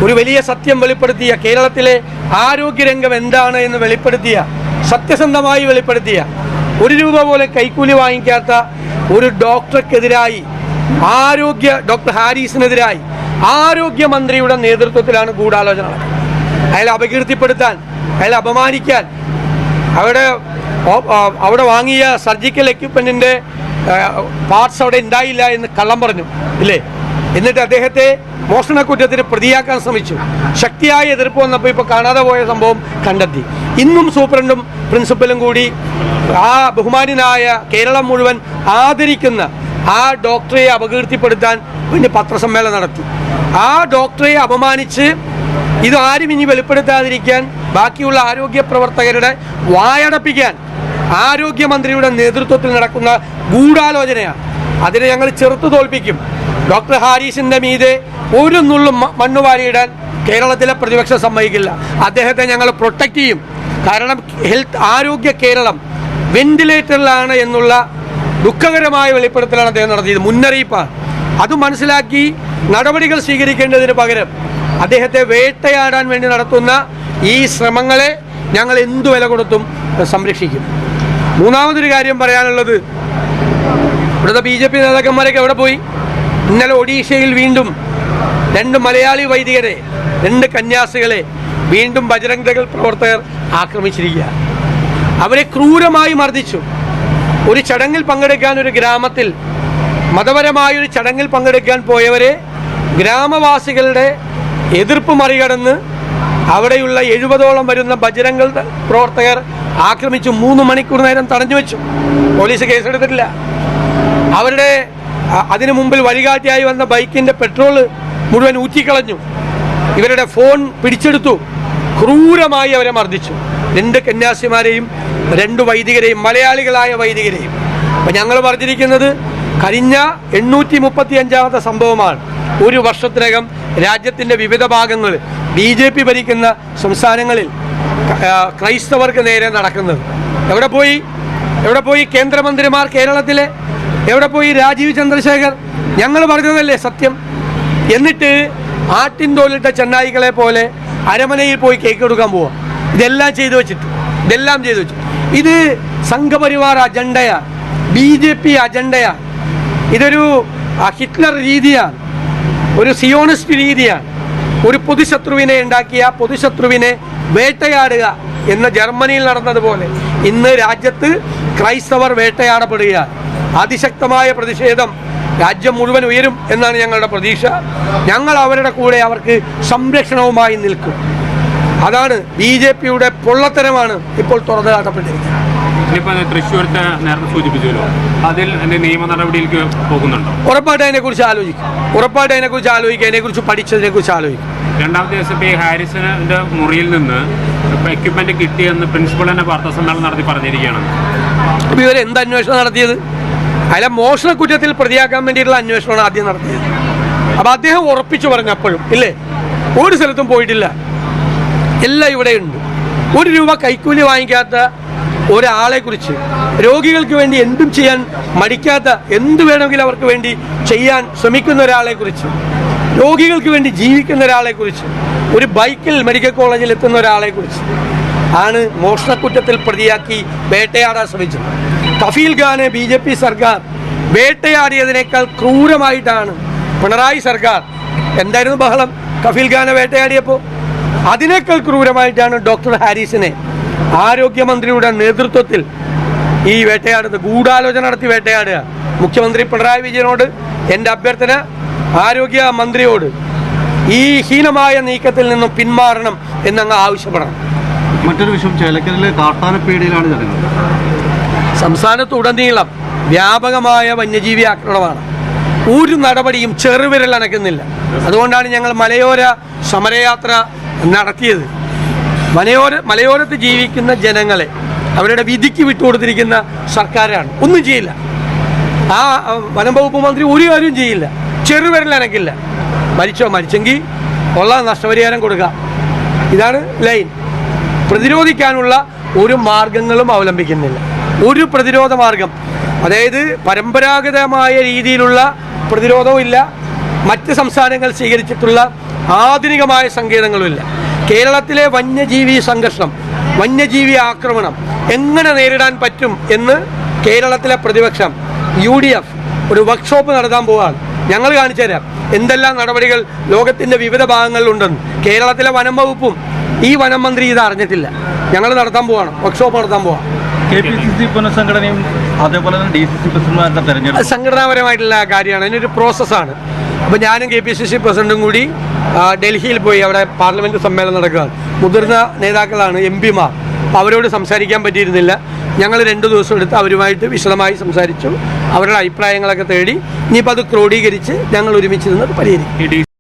ഒരു വലിയ സത്യം വെളിപ്പെടുത്തിയ, കേരളത്തിലെ ആരോഗ്യരംഗം എന്താണ് എന്ന് വെളിപ്പെടുത്തിയ, സത്യസന്ധമായി വെളിപ്പെടുത്തിയ, 1 രൂപ പോലെ കൈക്കൂലി വാങ്ങിക്കാത്ത ഒരു ഡോക്ടർക്കെതിരായി, ഡോക്ടർ ഹാരിസിനെതിരായി ആരോഗ്യമന്ത്രിയുടെ നേതൃത്വത്തിലാണ് ഗൂഢാലോചന. അയാളെ അപകീർത്തിപ്പെടുത്താൻ, അയാളെ അപമാനിക്കാൻ, അവിടെ വാങ്ങിയ സർജിക്കൽ എക്യുപ്മെൻറ്റിൻ്റെ പാർട്സ് അവിടെ ഉണ്ടായില്ല എന്ന് കള്ളം പറഞ്ഞു ഇല്ലേ? എന്നിട്ട് അദ്ദേഹത്തെ മോഷണക്കുറ്റത്തിന് പ്രതിയാക്കാൻ ശ്രമിച്ചു. ശക്തിയായ എതിർപ്പ് വന്നപ്പോൾ ഇപ്പോൾ കാണാതെ പോയ സംഭവം കണ്ടെത്തി. ഇന്നും സൂപ്രണ്ടും പ്രിൻസിപ്പലും കൂടി ആ ബഹുമാനായ കേരളം മുഴുവൻ ആദരിക്കുന്ന ആ ഡോക്ടറെ അപകീർത്തിപ്പെടുത്താൻ പിന്നെ പത്രസമ്മേളനം നടത്തി. ആ ഡോക്ടറെ അപമാനിച്ച് ഇത് ആരും ഇനി വെളിപ്പെടുത്താതിരിക്കാൻ, ബാക്കിയുള്ള ആരോഗ്യ പ്രവർത്തകരുടെ വായടപ്പിക്കാൻ ആരോഗ്യമന്ത്രിയുടെ നേതൃത്വത്തിൽ നടക്കുന്ന ഗൂഢാലോചനയാണ്. അതിനെ ഞങ്ങൾ ചെറുത്തു തോൽപ്പിക്കും. ഡോക്ടർ ഹാരിസിന്റെ മീതെ ഒരു നുള്ളും മണ്ണ് വാരിയിടാൻ കേരളത്തിലെ പ്രതിപക്ഷം സമ്മതിക്കില്ല. അദ്ദേഹത്തെ ഞങ്ങൾ പ്രൊട്ടക്റ്റ് ചെയ്യും. കാരണം ആരോഗ്യ കേരളം വെന്റിലേറ്ററിലാണ് എന്നുള്ള ദുഃഖകരമായ വെളിപ്പെടുത്തലാണ് അദ്ദേഹം നടത്തിയത്. മുന്നറിയിപ്പാണ്. അത് മനസ്സിലാക്കി നടപടികൾ സ്വീകരിക്കേണ്ടതിന് പകരം അദ്ദേഹത്തെ വേട്ടയാടാൻ വേണ്ടി നടത്തുന്ന ഈ ശ്രമങ്ങളെ ഞങ്ങൾ എന്തു വില കൊടുത്തും സംരക്ഷിക്കും. മൂന്നാമതൊരു കാര്യം പറയാനുള്ളത്, ഇവിടുത്തെ BJP നേതാക്കന്മാരൊക്കെ എവിടെ പോയി? ഇന്നലെ ഒഡീഷയിൽ വീണ്ടും 2 മലയാളി വൈദികരെ, 2 കന്യാസികളെ വീണ്ടും ബജരംഗ് ദൾ പ്രവർത്തകർ ആക്രമിച്ചിരിക്കുക. അവരെ ക്രൂരമായി മർദ്ദിച്ചു. ഒരു ചടങ്ങിൽ പങ്കെടുക്കാൻ, ഒരു ഗ്രാമത്തിൽ മതപരമായൊരു ചടങ്ങിൽ പങ്കെടുക്കാൻ പോയവരെ ഗ്രാമവാസികളുടെ എതിർപ്പ് മറികടന്ന് അവിടെയുള്ള 70ഓളം വരുന്ന ബജരംഗ് ദൾ പ്രവർത്തകർ ആക്രമിച്ചു. 3 മണിക്കൂർ നേരം തടഞ്ഞു വെച്ചു. പോലീസ് കേസെടുത്തിട്ടില്ല. അതിനു മുമ്പിൽ വഴികാട്ടിയായി വന്ന ബൈക്കിന്റെ പെട്രോൾ മുഴുവൻ ഊറ്റിക്കളഞ്ഞു. ഇവരുടെ ഫോൺ പിടിച്ചെടുത്തു. ക്രൂരമായി അവരെ മർദ്ദിച്ചു. 2 കന്യാസിമാരെയും 2 വൈദികരെയും, മലയാളികളായ വൈദികരെയും. അപ്പം ഞങ്ങൾ പറഞ്ഞിരിക്കുന്നത്, കഴിഞ്ഞ 835ാമത്തെ സംഭവമാണ്. 1 വർഷത്തിനകം രാജ്യത്തിൻ്റെ വിവിധ ഭാഗങ്ങൾ, BJP ഭരിക്കുന്ന സംസ്ഥാനങ്ങളിൽ ക്രൈസ്തവർക്ക് നേരെ നടക്കുന്നത്. എവിടെ പോയി കേന്ദ്രമന്ത്രിമാർ കേരളത്തിലെ? എവിടെ പോയി രാജീവ് ചന്ദ്രശേഖർ? ഞങ്ങൾ പറഞ്ഞതല്ലേ സത്യം? എന്നിട്ട് ആട്ടിൻതോലിട്ട ചെന്നായികളെ പോലെ അരമനയിൽ പോയി കേക്ക് കൊടുക്കാൻ പോവുക. ഇതെല്ലാം ചെയ്തു വെച്ചിട്ട് ഇത് സംഘപരിവാർ അജണ്ടയാണ്, BJP അജണ്ടയാണ്. ഇതൊരു ഹിറ്റ്ലർ രീതിയാണ്, ഒരു സിയോണിസ്റ്റ് രീതിയാണ്. ഒരു പൊതുശത്രുവിനെ ഉണ്ടാക്കിയ പൊതുശത്രുവിനെ വേട്ടയാടുക എന്ന് ജർമ്മനിയിൽ നടന്നതുപോലെ ഇന്ന് രാജ്യത്ത് ക്രൈസ്തവർ വേട്ടയാടപ്പെടുകയാണ്. അതിശക്തമായ പ്രതിഷേധം രാജ്യം മുഴുവൻ ഉയരും എന്നാണ് ഞങ്ങളുടെ പ്രതീക്ഷ. ഞങ്ങൾ അവരുടെ കൂടെ, അവർക്ക് സംരക്ഷണവുമായി നിൽക്കും. അതാണ് BJPയുടെ പൊള്ളത്തരമാണ് ഇപ്പോൾ തുറന്നു കാട്ടപ്പെട്ടിരിക്കുന്നത്. തൃശ്ശൂരത്തെ നേരത്തെ സൂചിപ്പിച്ചല്ലോ, അതിൽ നിയമ നടപടിയിലേക്ക് പോകുന്നുണ്ടോ? ഉറപ്പായിട്ട് അതിനെക്കുറിച്ച് ആലോചിക്കും. അതിനെക്കുറിച്ച് പഠിച്ചതിനെക്കുറിച്ച് ആലോചിക്കും. രണ്ടാമത്തെ ദിവസം ഈ ഹാരിസന്റെ മുറിയിൽ നിന്ന് എക്യുപ്മെന്റ് കിട്ടിയെന്ന് പ്രിൻസിപ്പൾ തന്നെ വാർത്താസമ്മേളനം നടത്തി പറഞ്ഞിരിക്കുകയാണ്. അപ്പോൾ ഇവരെന്ത് അന്വേഷണം നടത്തിയത്? അയാളെ മോഷണക്കുറ്റത്തിൽ പ്രതിയാക്കാൻ വേണ്ടിയിട്ടുള്ള അന്വേഷണമാണ് ആദ്യം നടത്തിയത്. അപ്പോൾ അദ്ദേഹം ഉറപ്പിച്ചു പറഞ്ഞപ്പോഴും ഇല്ലേ, ഒരു സ്ഥലത്തും പോയിട്ടില്ല, എല്ലാം ഇവിടെയുണ്ട്. 1 രൂപ കൈക്കൂലി വാങ്ങിക്കാത്ത ഒരാളെ കുറിച്ച്, രോഗികൾക്ക് വേണ്ടി എന്തും ചെയ്യാൻ മടിക്കാത്ത, എന്ത് വേണമെങ്കിലും അവർക്ക് വേണ്ടി ചെയ്യാൻ ശ്രമിക്കുന്ന ഒരാളെ കുറിച്ച്, രോഗികൾക്ക് വേണ്ടി ജീവിക്കുന്ന ഒരാളെ കുറിച്ച്, ഒരു ബൈക്കിൽ മെഡിക്കൽ കോളേജിൽ എത്തുന്ന ഒരാളെ കുറിച്ച് ആണ് മോഷണക്കുറ്റത്തിൽ പ്രതിയാക്കി വേട്ടയാടാൻ ശ്രമിച്ചത്. കഫീൽ ഖാനെ BJP സർക്കാർ വേട്ടയാടിയതിനേക്കാൾ ക്രൂരമായിട്ടാണ് പിണറായി സർക്കാർ. എന്തായിരുന്നു ബഹളം കഫീൽ ഖാനെ വേട്ടയാടിയപ്പോൾ? അതിനേക്കാൾ ക്രൂരമായിട്ടാണ് ഡോക്ടർ ഹാരിസിനെ ആരോഗ്യമന്ത്രിയുടെ നേതൃത്വത്തിൽ ഈ വേട്ടയാടുന്നത്. ഗൂഢാലോചന നടത്തി വേട്ടയാടുക. മുഖ്യമന്ത്രി പിണറായി വിജയനോട് എൻ്റെ അഭ്യർത്ഥന, ആരോഗ്യ മന്ത്രിയോട് ഈ ഹീനമായ നീക്കത്തിൽ നിന്നും പിന്മാറണം എന്നങ്ങ് ആവശ്യപ്പെടണം. മറ്റൊരു വിഷയം, ചേലക്കരയിലെ കാട്ടാനപ്പേടിയിലാണ് ജനങ്ങൾ. സംസ്ഥാനത്തുടനീളം വ്യാപകമായ വന്യജീവി ആക്രമണമാണ്. ഒരു നടപടിയും ചെറുവിരൽ അനക്കുന്നില്ല. അതുകൊണ്ടാണ് ഞങ്ങൾ മലയോര സമരയാത്ര നടത്തിയത്. മലയോരത്ത് ജീവിക്കുന്ന ജനങ്ങളെ അവരുടെ വിധിക്ക് വിട്ടുകൊടുത്തിരിക്കുന്ന സർക്കാരാണ്. ഒന്നും ചെയ്യില്ല. ആ വനം വകുപ്പ് മന്ത്രി ഒരു കാര്യവും ചെയ്യില്ല, ചെറുവിരൽ അനക്കില്ല. മരിച്ചെങ്കിൽ ഉള്ള നഷ്ടപരിഹാരം കൊടുക്കുക. ഇതാണ് ലൈൻ. പ്രതിരോധിക്കാനുള്ള ഒരു മാർഗങ്ങളും അവലംബിക്കുന്നില്ല. ഒരു പ്രതിരോധ മാർഗം, അതായത് പരമ്പരാഗതമായ രീതിയിലുള്ള പ്രതിരോധവും ഇല്ല. മറ്റ് സംസ്ഥാനങ്ങൾ സ്വീകരിച്ചിട്ടുള്ള ആധുനികമായ സങ്കേതങ്ങളുമില്ല. കേരളത്തിലെ വന്യജീവി സംഘർഷം, വന്യജീവി ആക്രമണം എങ്ങനെ നേരിടാൻ പറ്റും എന്ന് കേരളത്തിലെ പ്രതിപക്ഷം UDF ഒരു വർക്ക്ഷോപ്പ് നടത്താൻ പോവുകയാണ്. ഞങ്ങൾ കാണിച്ചു തരാം എന്തെല്ലാം നടപടികൾ ലോകത്തിൻ്റെ വിവിധ ഭാഗങ്ങളിലുണ്ടെന്ന്. കേരളത്തിലെ വനം വകുപ്പും ഈ വനം മന്ത്രി ഇത് അറിഞ്ഞിട്ടില്ല. ഞങ്ങൾ നടത്താൻ പോവാണ്, വർക്ക്ഷോപ്പ് നടത്താൻ പോവാം. KPCC പുനഃസംഘടനയും അതേപോലെ തന്നെ DCC പ്രസിഡന്റുമാരുടെ തെരഞ്ഞെടുപ്പ് സംഘടനാപരമായിട്ടുള്ള കാര്യമാണ്, അതിനൊരു പ്രോസസ്സാണ്. അപ്പോൾ ഞാനും KPCC പ്രസിഡന്റും കൂടി ഡൽഹിയിൽ പോയി, അവിടെ പാർലമെൻറ്റ് സമ്മേളനം നടക്കുകയാണ്. മുതിർന്ന നേതാക്കളാണ്, MP മാർ. അപ്പോൾ അവരോട് സംസാരിക്കാൻ പറ്റിയിരുന്നില്ല. ഞങ്ങൾ 2 ദിവസം എടുത്ത് അവരുമായിട്ട് വിശദമായി സംസാരിച്ചു, അവരുടെ അഭിപ്രായങ്ങളൊക്കെ തേടി. ഇനിയിപ്പോൾ അത് ക്രോഡീകരിച്ച് ഞങ്ങൾ ഒരുമിച്ചിരുന്ന് പരിഹരിക്കും.